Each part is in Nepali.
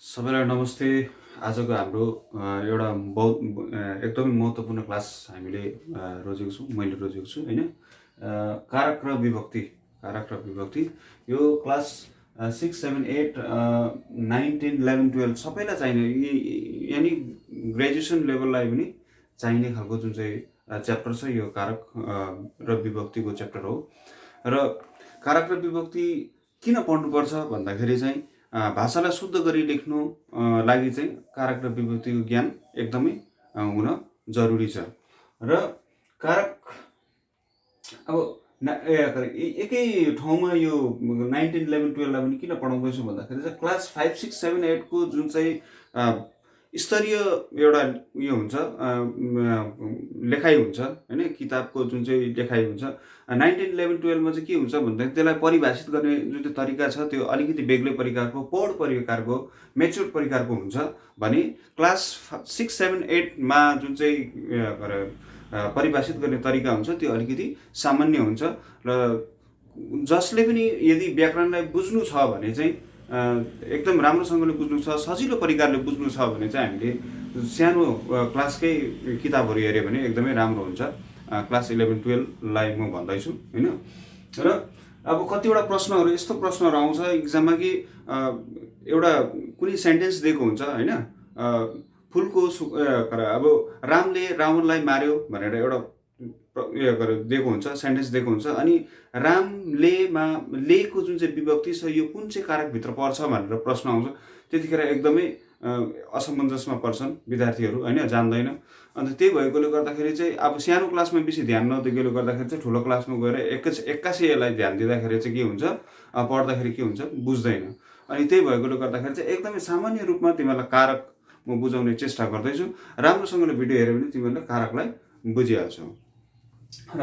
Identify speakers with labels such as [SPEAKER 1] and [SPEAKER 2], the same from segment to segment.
[SPEAKER 1] सबैलाई नमस्ते। आजको हाम्रो एउटा एकदमै महत्त्वपूर्ण क्लास हामीले रोजेको छौँ, मैले रोजेको छु होइन। कारक र विभक्ति, यो क्लास 6, 7, 8, 9, 10, 11, 12 सबैलाई चाहिने, यानि ग्रेजुएसन लेभललाई पनि चाहिने खालको जुन चाहिँ च्याप्टर छ, यो कारक र विभक्तिको च्याप्टर हो। र कारक र विभक्ति किन पढ्नुपर्छ भन्दाखेरि चाहिँ भाषालाई शुद्ध गरी लेख्नु लागि चाहिँ कारक र विभक्तिको ज्ञान एकदमै हुन जरुरी छ। र कारक अब एकै ठाउँमा यो 9, 10, 11, 12लाई पनि किन पढाउँदैछु भन्दाखेरि चाहिँ क्लास 5, 6, 7, 8को जुन चाहिँ स्तरीय एउटा उयो हुन्छ, लेखाइ हुन्छ होइन, किताबको जुन चाहिँ लेखाइ हुन्छ। 9, 10, 11, 12मा चाहिँ के हुन्छ भन्दाखेरि त्यसलाई परिभाषित गर्ने जुन चाहिँ तरिका छ त्यो अलिकति बेग्लै प्रकारको, पौड प्रकारको, मेच्योर प्रकारको हुन्छ भने क्लास 6, 7, 8मा जुन चाहिँ परिभाषित गर्ने तरिका हुन्छ त्यो अलिकति सामान्य हुन्छ। र जसले पनि यदि व्याकरणलाई बुझ्नु छ भने चाहिँ एकदम राम्रोसँगले बुझ्नु छ, सजिलो प्रकारले बुझ्नु छ भने चाहिँ हामीले सानो क्लासकै किताबहरू हेऱ्यो भने एकदमै राम्रो हुन्छ। क्लास 11, 12लाई म भन्दैछु होइन। र अब कतिवटा प्रश्नहरू, यस्तो प्रश्नहरू आउँछ इक्जाममा कि एउटा कुनै सेन्टेन्स दिएको हुन्छ होइन, फुलको अब रामले रावणलाई मार्यो भनेर एउटा उयो दिएको हुन्छ, सेन्टेन्स दिएको हुन्छ। अनि रामलेमा लेको जुन चाहिँ विभक्ति छ यो कुन चाहिँ कारकभित्र पर्छ भनेर प्रश्न आउँछ। त्यतिखेर एकदमै असमञ्जसमा पर्छन् विद्यार्थीहरू होइन, जान्दैन। अन्त त्यही भएकोले गर्दाखेरि चाहिँ अब सानो क्लासमा बेसी ध्यान नदिएकोले गर्दाखेरि चाहिँ ठुलो क्लासमा गएर एक्कासी यसलाई ध्यान दिँदाखेरि चाहिँ के हुन्छ, पढ्दाखेरि के हुन्छ बुझ्दैन। अनि त्यही भएकोले गर्दाखेरि चाहिँ एकदमै सामान्य रूपमा तिमीहरूलाई कारक म बुझाउने चेष्टा गर्दैछु। राम्रोसँगले भिडियो हेऱ्यो भने तिमीहरूले कारकलाई बुझिहाल्छौ। र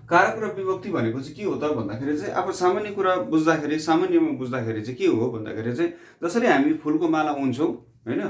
[SPEAKER 1] कारक र विभक्ति भनेको चाहिँ के हो त भन्दाखेरि चाहिँ अब सामान्य कुरा बुझ्दाखेरि, सामान्यमा बुझ्दाखेरि चाहिँ के हो भन्दाखेरि चाहिँ जसरी हामी फुलको माला उन्छौँ होइन,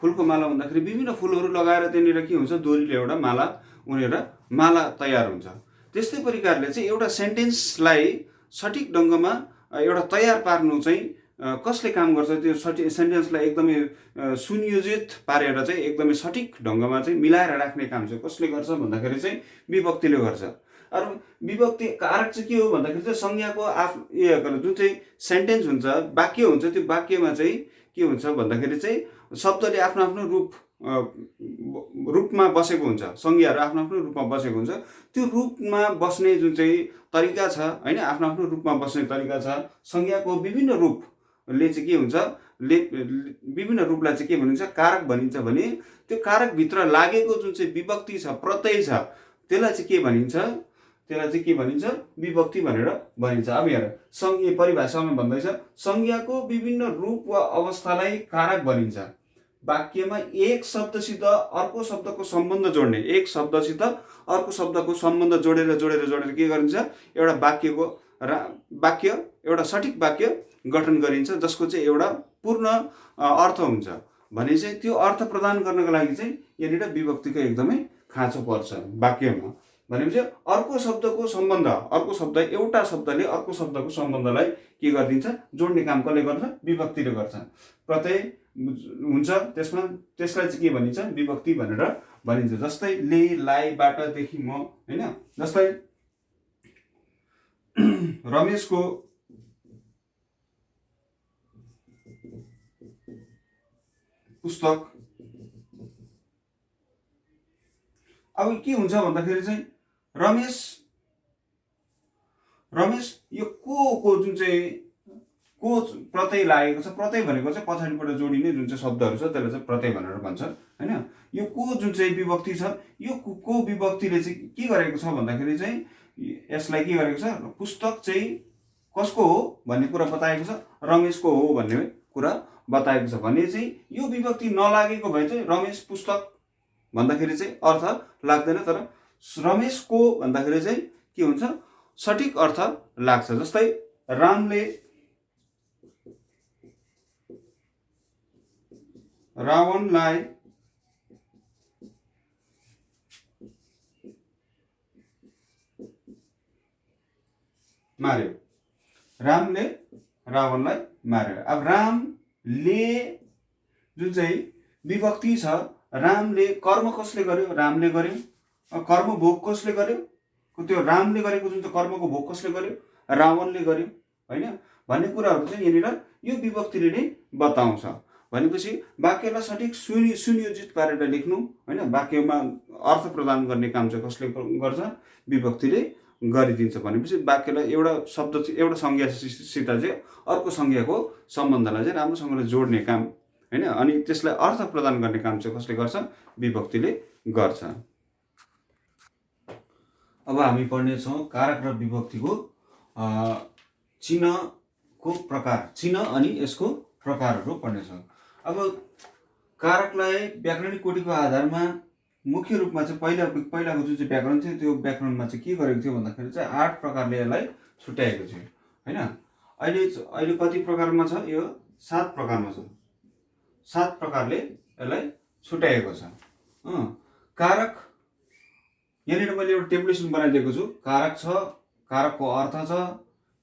[SPEAKER 1] फुलको माला उन्दाखेरि विभिन्न फुलहरू लगाएर त्यहाँनिर के हुन्छ, डोरीले एउटा माला उनेर माला तयार हुन्छ। त्यस्तै प्रकारले चाहिँ एउटा सेन्टेन्सलाई सठिक ढङ्गमा एउटा तयार पार्नु चाहिँ कसले काम गर्छ, त्यो सेन्टेन्सलाई एकदमै सुनियोजित पारेर चाहिँ एकदमै सठिक ढङ्गमा चाहिँ मिलाएर राख्ने काम चाहिँ कसले गर्छ भन्दाखेरि चाहिँ विभक्तिले गर्छ। अरू विभक्ति कारक चाहिँ के हो भन्दाखेरि चाहिँ संज्ञाको जुन चाहिँ सेन्टेन्स हुन्छ, वाक्य हुन्छ, त्यो वाक्यमा चाहिँ के हुन्छ भन्दाखेरि चाहिँ शब्दले आफ्नो आफ्नो रूपमा बसेको हुन्छ, संज्ञाहरू आफ्नो आफ्नो रूपमा बसेको हुन्छ। त्यो रूपमा बस्ने जुन चाहिँ तरिका छ होइन, आफ्नो आफ्नो रूपमा बस्ने तरिका छ। संज्ञाको विभिन्न रूपले चाहिँ के हुन्छ, विभिन्न रूपलाई चाहिँ के भनिन्छ, कारक भनिन्छ भने त्यो कारकभित्र लागेको जुन चाहिँ विभक्ति छ, प्रत्यय छ, त्यसलाई चाहिँ के भनिन्छ, त्यसलाई चाहिँ के भनिन्छ, विभक्ति भनेर भनिन्छ। अब हेर, संज्ञा परिभाषामा भन्दैछ संज्ञाको विभिन्न रूप वा अवस्थालाई कारक भनिन्छ। वाक्यमा एक शब्दसित अर्को शब्दको सम्बन्ध जोड्ने, एक शब्दसित अर्को शब्दको सम्बन्ध जोडेर के गरिन्छ, एउटा वाक्य एउटा सठिक वाक्य गठन गरिन्छ जसको चाहिँ एउटा पूर्ण अर्थ हुन्छ भने चाहिँ त्यो अर्थ प्रदान गर्नको लागि चाहिँ यहाँनिर विभक्तिको एकदमै खाँचो पर्छ। वाक्यमा भनेपछि अर्को शब्दको सम्बन्ध, अर्को शब्द, एउटा शब्दले अर्को शब्दको सम्बन्धलाई के गरिदिन्छ, जोड्ने काम कसले गर्छ, विभक्तिले गर्छ। प्रत्यय हुन्छ त्यसमा, त्यसलाई चाहिँ के भनिन्छ, विभक्ति भनेर भनिन्छ। जस्तै ले, लाई, बाट, देखि, म होइन। जस्तै रमेशको पुस्तक, अब के हुन्छ भन्दाखेरि चाहिँ रमेश यो को जुन चाहिँ को प्रत्यय लागेको छ, प्रत्यय भनेको चाहिँ पछाडिबाट जोडिने जुन चाहिँ शब्दहरू छ त्यसलाई चाहिँ प्रत्यय भनेर भन्छ होइन। यो को जुन चाहिँ विभक्ति छ, यो को विभक्तिले चाहिँ के गरेको छ भन्दाखेरि चाहिँ यसलाई के गरेको छ, पुस्तक चाहिँ कसको हो भन्ने कुरा बताएको छ, रमेशको हो भन्ने कुरा बताएको छ भने चाहिँ यो विभक्ति नलागेको भए चाहिँ रमेश पुस्तक भन्दाखेरि चाहिँ अर्थ लाग्दैन, तर रमेशको भन्दाखेरि चाहिँ के हुन्छ, सठिक अर्थ लाग्छ। जस्तै रामले रावणलाई मार्यो, रामले रावणलाई मार्यो। अब रामले जुन चाहिँ विभक्ति छ, रामले कर्म कसले गर्यो? रामले गर्यो। कर्म भोग कसले गर्यो? त्यो रामले गरेको जुन चाहिँ कर्मको भोग कसले गर्यो? रावणले गर्यो, होइन भन्ने कुराहरू चाहिँ यहाँनिर यो विभक्तिले नै बताउँछ। भनेपछि वाक्यलाई सठिक सुनियोजित पारेर लेख्नु, होइन वाक्यमा अर्थ प्रदान गर्ने काम चाहिँ कसले गर्छ? विभक्तिले गरिदिन्छ। भनेपछि वाक्यलाई एउटा शब्द एउटा संज्ञासित चाहिँ अर्को संज्ञाको सम्बन्धलाई चाहिँ राम्रोसँगले जोड्ने काम, होइन अनि त्यसलाई अर्थ प्रदान गर्ने काम चाहिँ कसले गर्छ? विभक्तिले गर्छ। अब हामी पढ्नेछौँ कारक र विभक्तिको चिन्हको प्रकार, चिन्ह अनि यसको प्रकारहरू पढ्नेछौँ। अब कारकलाई व्याकरणिक कोटिको आधारमा मुख्य रूपमा चाहिँ पहिलाको जुन चाहिँ व्याकरण थियो त्यो व्याकरणमा चाहिँ के गरेको थियो भन्दाखेरि चाहिँ 8 प्रकारले यसलाई छुट्याएको थियो, होइन अहिले कति प्रकारमा छ? यो 7 प्रकारमा छ। 7 प्रकारले यसलाई छुट्याएको छ। कारक यहाँनिर मैले एउटा टेबुलेसन बनाइदिएको छु। कारक छ, कारकको अर्थ छ,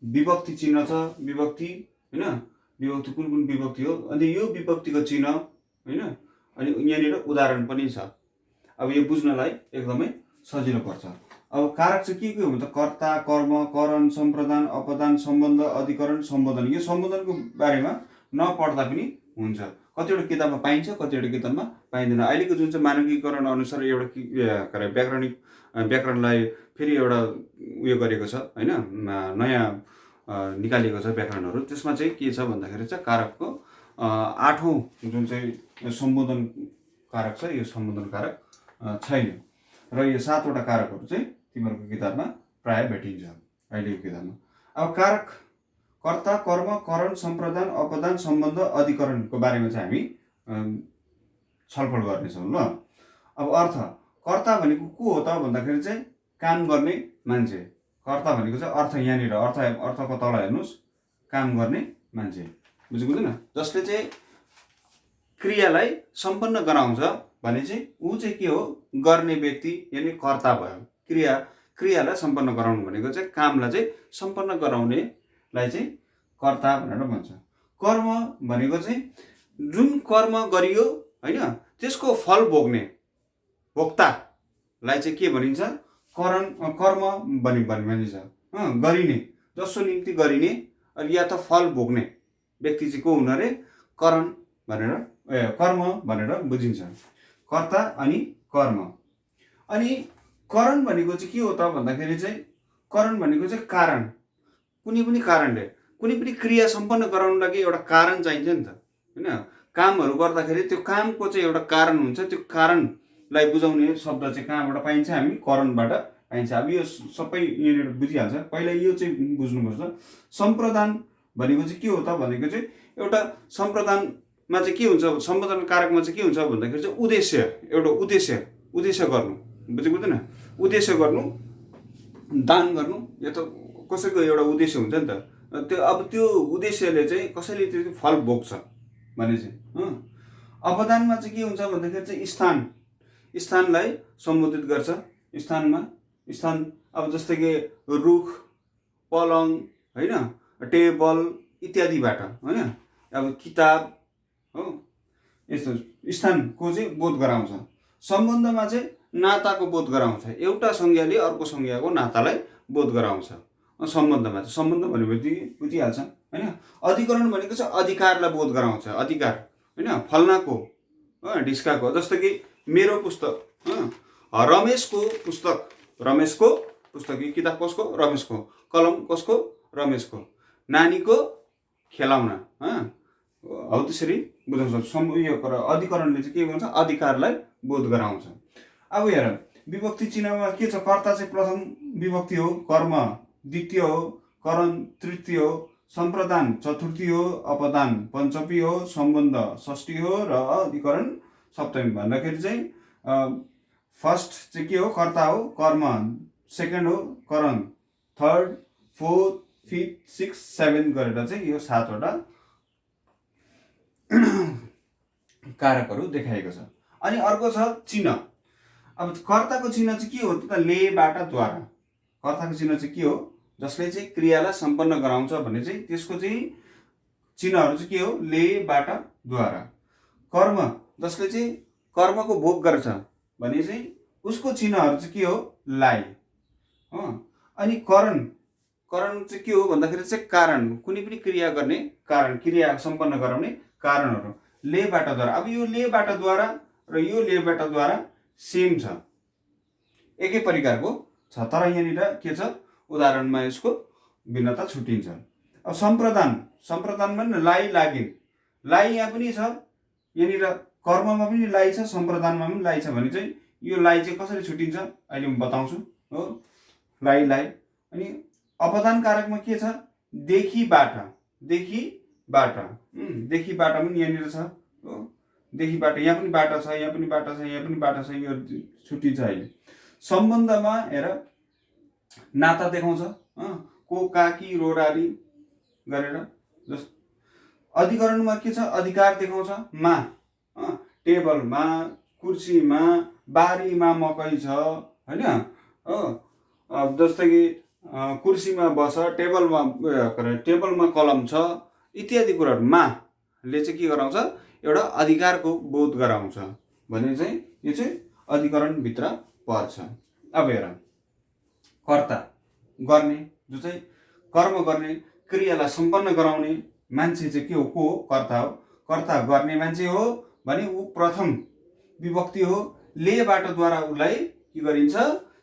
[SPEAKER 1] विभक्ति चिन्ह छ, विभक्ति, होइन विभक्ति कुन कुन विभक्ति हो, अनि यो विभक्तिको चिन्ह, होइन अनि यहाँनिर उदाहरण पनि छ। अब यो बुझ्नलाई एकदमै सजिलो पर्छ। अब कारक चाहिँ के हो भने कर्ता, कर्म, करण, सम्प्रदान, अपदान, सम्बन्ध, अधिकरण, सम्बोधन। यो सम्बोधनको बारेमा नपढ्दा पनि हुन्छ। कतिवटा किताबमा पाइन्छ, कतिवटा किताबमा पाइँदैन। अहिलेको जुन चाहिँ मानकीकरण अनुसार एउटा व्याकरणलाई फेरि एउटा उयो गरेको छ, होइन नयाँ निकालिएको छ व्याकरणहरू। त्यसमा चाहिँ के छ भन्दाखेरि चाहिँ कारकको 8औं जुन चाहिँ सम्बोधन कारक छ, यो सम्बोधन कारक छैन र यो 7वटा कारकहरू चाहिँ तिमीहरूको किताबमा प्राय भेटिन्छ अहिलेको किताबमा। अब कारक कर्ता, कर्म, करण, सम्प्रदान, अपदान, सम्बन्ध, अधिकरणको बारेमा चाहिँ हामी छलफल गर्नेछौँ ल। अब अर्थ, कर्ता भनेको को हो त भन्दाखेरि चाहिँ काम गर्ने मान्छे। कर्ता भनेको चाहिँ अर्थ, यहाँनिर अर्थको तल हेर्नुहोस्, काम गर्ने मान्छे, बुझ्नु बुझ्दैन? जसले चाहिँ क्रियालाई सम्पन्न गराउँछ भने चाहिँ ऊ चाहिँ के हो? गर्ने व्यक्ति, यानि कर्ता भयो। क्रियालाई सम्पन्न गराउनु भनेको चाहिँ कामलाई चाहिँ सम्पन्न गराउनेलाई चाहिँ कर्ता भनेर भन्छ। कर्म भनेको चाहिँ जुन कर्म गरियो, होइन त्यसको फल भोग्ने भोक्तालाई चाहिँ के भनिन्छ? कर्म भनिन्छ। गरिने, जसको निम्ति गरिने या त फल भोग्ने व्यक्ति चाहिँ को हुनु अरे? कर्म भनेर बुझिन्छ। कर्ता अनि कर्म। अनि करण भनेको चाहिँ के हो त भन्दाखेरि चाहिँ करण भनेको चाहिँ कारण। कुनै पनि कारणले कुनै पनि क्रिया सम्पन्न गराउनु लागि एउटा कारण चाहिन्छ नि त, होइन कामहरू गर्दाखेरि त्यो कामको चाहिँ एउटा कारण हुन्छ। त्यो कारणलाई बुझाउने शब्द चाहिँ कहाँबाट पाइन्छ? हामी करणबाट पाइन्छ। अब यो सबै यहाँनिर बुझिहाल्छ। पहिला यो चाहिँ बुझ्नुपर्छ। सम्प्रदान भनेको चाहिँ के हो त भनेको चाहिँ एउटा सम्प्रदानमा चाहिँ के हुन्छ? सम्प्रदान कारकमा चाहिँ के हुन्छ भन्दाखेरि चाहिँ उद्देश्य, एउटा उद्देश्य गर्नु, बुझेको बुझ्दैन? उद्देश्य गर्नु, दान गर्नु, यो त कसैको एउटा उद्देश्य हुन्छ नि त। त्यो उद्देश्यले चाहिँ कसैले त्यो फल भोग्छ भने चाहिँ। अपदानमा चाहिँ के हुन्छ भन्दाखेरि चाहिँ स्थानलाई सम्बोधित गर्छ। स्थान अब जस्तै कि रुख, पलङ, होइन टेबल इत्यादिबाट, होइन अब किताब हो, यस्तो स्थानको चाहिँ बोध गराउँछ। सम्बन्धमा चाहिँ नाताको बोध गराउँछ। एउटा संज्ञाले अर्को संज्ञाको नातालाई बोध गराउँछ। सम्बन्धमा चाहिँ सम्बन्ध भनेपछि बुझिहाल्छ, होइन। अधिकरण भनेको चाहिँ अधिकारलाई बोध गराउँछ। अधिकार, होइन फल्नाको, ढिस्काको। जस्तो कि मेरो पुस्तक, रमेशको पुस्तक, यो किताब कसको? रमेशको। कलम कसको? रमेशको। नानीको खेलाउना, हौ त्यसरी बुझाउँछ। यो अधिकरणले चाहिँ के गर्छ? अधिकारलाई बोध गराउँछ। अब हेर, विभक्ति चिन्हमा के छ? कर्ता चाहिँ प्रथम विभक्ति हो, कर्म द्वितीय हो, करण तृतीय हो, सम्प्रदान चतुर्थी हो, अपदान पञ्चमी हो, सम्बन्ध षष्ठी हो र अधिकरण सप्तमी। भन्दाखेरि चाहिँ फर्स्ट चाहिँ के हो? कर्ता हो, कर्म सेकेन्ड हो, Karan third, fourth, fifth, six, seventh गरेर चाहिँ यो 7वटा कारकहरू देखाएको छ। अनि अर्को छ चिन्ह। अब कर्ताको चिन्ह चाहिँ के हो त? लेबाट द्वारा। कर्ताको चिन्ह चाहिँ के हो? जसले चाहिँ क्रियालाई सम्पन्न गराउँछ भने चाहिँ त्यसको चाहिँ चिन्हहरू चाहिँ के हो? लेबाट द्वारा। कर्म जसले चाहिँ कर्मको भोग गर्छ भने चाहिँ उसको चिन्हहरू चाहिँ के हो लाई हो। अनि करण चाहिँ के हो भन्दाखेरि चाहिँ कारण, कुनै पनि क्रिया गर्ने कारण, क्रिया सम्पन्न गराउने कारणहरू लेबाट द्वारा। अब यो लेबाट द्वारा र यो लेबाट द्वारा सेम छ, एकै प्रकारको छ, तर यहाँनिर के छ उदाहरणमा यसको भिन्नता छुट्टिन्छ। अब सम्प्रदानमा नि लाई लागिन, लाई यहाँ पनि छ, यहाँनिर कर्ममा पनि लाई छ, सम्प्रदानमा पनि लाई छ भने चाहिँ यो लाई चाहिँ कसरी छुट्टिन्छ अहिले म बताउँछु हो। लाई अनि अपदान कारकमा के छ देखिबाट पनि यहाँनिर छ हो। देखिबाट यहाँ पनि बाटा छ, यहाँ पनि बाटा छ, यहाँ पनि बाटा छ, यो छुट्टिन्छ अहिले। सम्बन्धमा हेर नाता देखाउँछ को काकी रोरारी गरेर। जस अधिकरणमा के छ अधिकार देखाउँछ मा, टेबलमा, कुर्सीमा, बारीमा मकै छ हैन हो। जस्तै कि कुर्सीमा बस, टेबलमा कलम छ इत्यादि कुराहरू माले चाहिँ के गराउँछ एउटा अधिकारको बोध गराउँछ भने चाहिँ यो चाहिँ अधिकरणभित्र पर्छ। अब हेर कर्ता गर्ने जो चाहिँ कर्म गर्ने क्रियालाई सम्पन्न गराउने मान्छे चाहिँ के हो को हो कर्ता हो। कर्ता गर्ने मान्छे हो भने ऊ प्रथम विभक्ति हो, लेबाट द्वारा उसलाई के गरिन्छ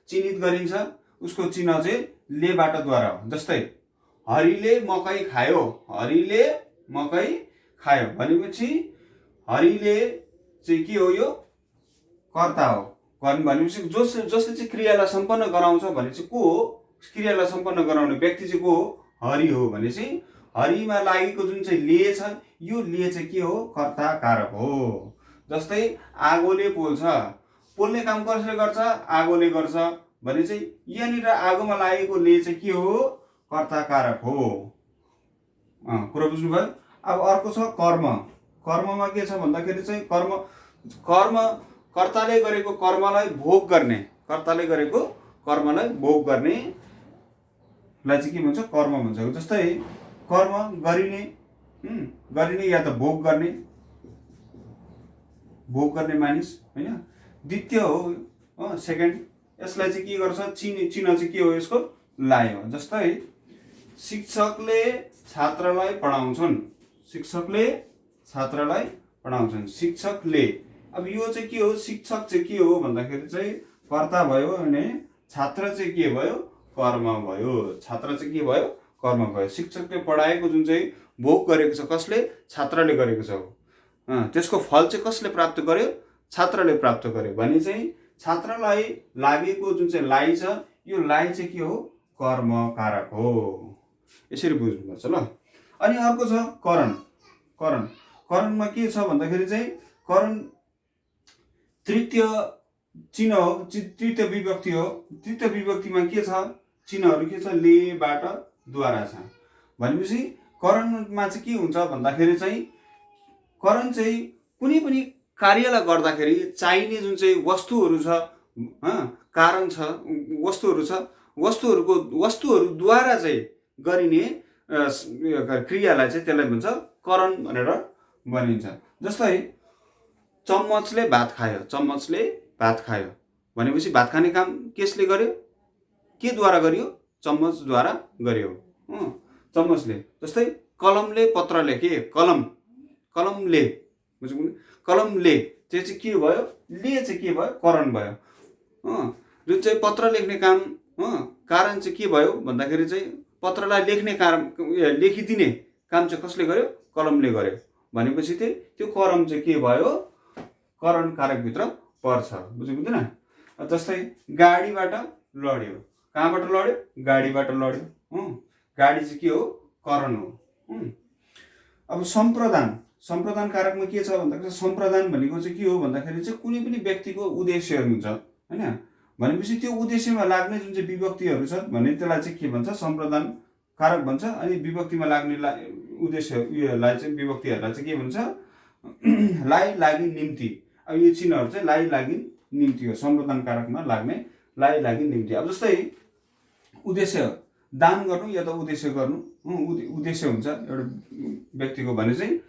[SPEAKER 1] चिन्हित गरिन्छ, उसको चिन्ह चाहिँ लेबाट द्वारा हो। जस्तै हरिले मकै खायो, हरिले मकै खायो भनेपछि हरिले चाहिँ के हो यो कर्ता हो। भनेपछि जसले चाहिँ क्रियालाई सम्पन्न गराउँछ भने चाहिँ को हो, क्रियालाई सम्पन्न गराउने व्यक्ति चाहिँ को हो हरि हो। भनेपछि हरिमा लागेको जुन चाहिँ ले छ यो ले चाहिँ के हो कर्ता कारक हो। जस्तै आगोले पोल्छ, पोल्ने काम कसले गर्छ आगोले गर्छ भने चाहिँ यहाँनिर आगोमा लागेको ले चाहिँ के हो कर्ता कारक हो। कुरा बुझ्नुभयो। अब अर्को छ कर्म। कर्ममा के छ भन्दाखेरि चाहिँ कर्म कर्ताले गरेको कर्मलाई भोग गर्ने, कर्ताले गरेको कर्मलाई भोग गर्ने लाई चाहिँ के भन्छ कर्म भन्छ। जस्तै कर्म गरिने या त भोग गर्ने मानिस हैन। द्वितीय हो सेकेन्ड, यसलाई चाहिँ के गर्छ चिन्ह चाहिँ के हो यसको लाई हो। जस्तै शिक्षकले छात्रलाई पढाउँछन्, शिक्षकले। अब यो चाहिँ के हो शिक्षक चाहिँ के हो भन्दाखेरि चाहिँ कर्ता भयो अनि छात्र चाहिँ के भयो कर्म भयो। छात्र चाहिँ के भयो कर्म भयो। शिक्षकले पढाएको जुन चाहिँ भोग गरेको छ कसले छात्रले गरेको छ, त्यसको फल चाहिँ कसले प्राप्त गर्यो छात्रले प्राप्त गर्यो भने चाहिँ छात्रलाई लागेको जुन चाहिँ लाई छ यो लाई चाहिँ के हो कर्म कारक हो। यसरी बुझ्नुपर्छ ल। अनि अर्को छ करणमा के छ भन्दाखेरि चाहिँ करण तृतीय चिन्ह हो, तृतीय विभक्ति हो। तृतीय विभक्तिमा के छ चिन्हहरू के छ लेबाट द्वारा छ भनेपछि करणमा चाहिँ के हुन्छ भन्दाखेरि चाहिँ करण चाहिँ कुनै पनि कार्यलाई गर्दाखेरि चाहिने जुन चाहिँ वस्तुहरू छ कारण छ वस्तुहरू छ, वस्तुहरूद्वारा चाहिँ गरिने क्रियालाई चाहिँ त्यसलाई भन्छ करण भनेर भनिन्छ। जस्तै चम्मचले भात खायो भनेपछि भात खाने काम केसले गर्यो के द्वारा गरियो चम्मचद्वारा गर्यो चम्मचले। जस्तै कलमले पत्र लेखे, कलमले चाहिँ के भयो ले चाहिँ के भयो करण भयो। जुन चाहिँ पत्र लेख्ने काम कारण चाहिँ के भयो भन्दाखेरि चाहिँ पत्रलाई लेख्ने काम लेखिदिने काम चाहिँ कसले गर्यो कलमले गर्यो भनेपछि चाहिँ त्यो करण चाहिँ के भयो करण कारकभित्र पर्छ। बुझ्दैन। जस्तै गाडीबाट लड्यो, कहाँबाट लड्यो गाडीबाट लड्यो, गाडी चाहिँ के हो करण हो। अब सम्प्रदान कारकमा के छ भन्दाखेरि सम्प्रदान भनेको चाहिँ के हो भन्दाखेरि चाहिँ कुनै पनि व्यक्तिको उद्देश्य हुन्छ हैन भनेपछि त्यो उद्देश्यमा लाग्ने जुन चाहिँ विभक्तिहरू छ भने त्यसलाई चाहिँ के भन्छ सम्प्रदान कारक भन्छ। अनि विभक्तिमा लाग्ने उद्देश्य उयोलाई चाहिँ विभक्तिहरूलाई चाहिँ के भन्छ लाई लागि निम्ति। अब यो चिन्हहरू चाहिँ लाई लागि निम्ति हो, सम्प्रदान कारकमा लाग्ने लाई लागि निम्ति। अब जस्तै उद्देश्य दान गर्नु या त उद्देश्य गर्नु, उद्देश्य हुन्छ एउटा व्यक्तिको भने चाहिँ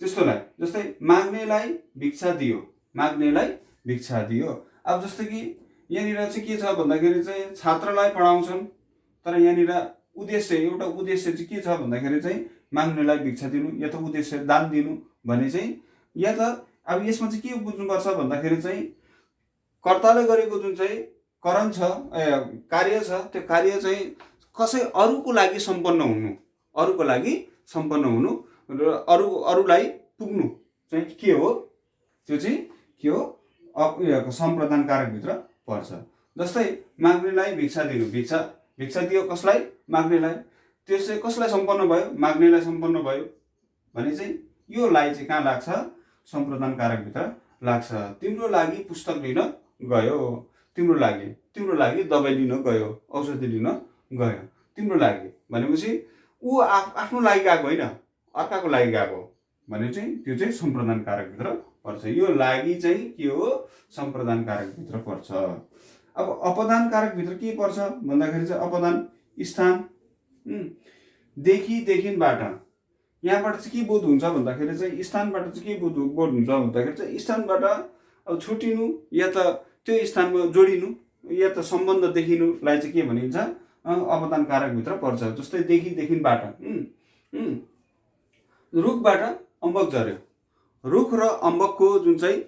[SPEAKER 1] त्यस्तोलाई, जस्तै माग्नेलाई भिक्षा दियो, माग्नेलाई भिक्षा दियो। अब जस्तै कि यहाँनिर चाहिँ के छ भन्दाखेरि चाहिँ छात्रलाई पढाउँछन्, तर यहाँनिर उद्देश्य, एउटा उद्देश्य चाहिँ के छ भन्दाखेरि चाहिँ माग्नेलाई भिक्षा दिनु या त उद्देश्य दान दिनु भने चाहिँ, या त अब यसमा चाहिँ के बुझ्नुपर्छ भन्दाखेरि चाहिँ कर्ताले गरेको जुन चाहिँ करण छ, कार्य छ, त्यो कार्य चाहिँ कसै अरूको लागि सम्पन्न हुनु, अरूको लागि सम्पन्न हुनु र अरूलाई पुग्नु चाहिँ के हो, त्यो चाहिँ के हो, सम्प्रदान कारकभित्र पर्छ। जस्तै माग्नेलाई भिक्षा दिनु, भिक्षा दियो कसलाई, माग्नेलाई, त्यो चाहिँ कसलाई सम्पन्न भयो, माग्नेलाई सम्पन्न भयो भने चाहिँ यो लाई चाहिँ कहाँ लाग्छ, सम्प्रदान कारकभित्र लाग्छ। तिम्रो लागि पुस्तक लिन गयो, तिम्रो लागि दबाई लिन गयो, औषधि लिन गयो, तिम्रो लागि भनेपछि ऊ आफ्नो लागि गएको होइन, अर्काको लागि गएको भने चाहिँ त्यो चाहिँ सम्प्रदान कारकभित्र पर्छ। यो लागि चाहिँ के हो, सम्प्रदान कारकभित्र पर्छ। अब अपदान कारकभित्र के पर्छ भन्दाखेरि चाहिँ अपदान स्थान, देखि देखिनबाट, यहाँबाट चाहिँ के बोध हुन्छ भन्दाखेरि चाहिँ स्थानबाट चाहिँ के बोध हुन्छ भन्दाखेरि चाहिँ स्थानबाट अब छुटिनु या त त्यो स्थानमा जोडिनु या त सम्बन्ध देखिनुलाई चाहिँ के भनिन्छ, अपदान कारकभित्र पर्छ। जस्तै देखि देखिनबाट, रुखबाट अम्बक झर्यो, रुख र अम्बकको जुन चाहिँ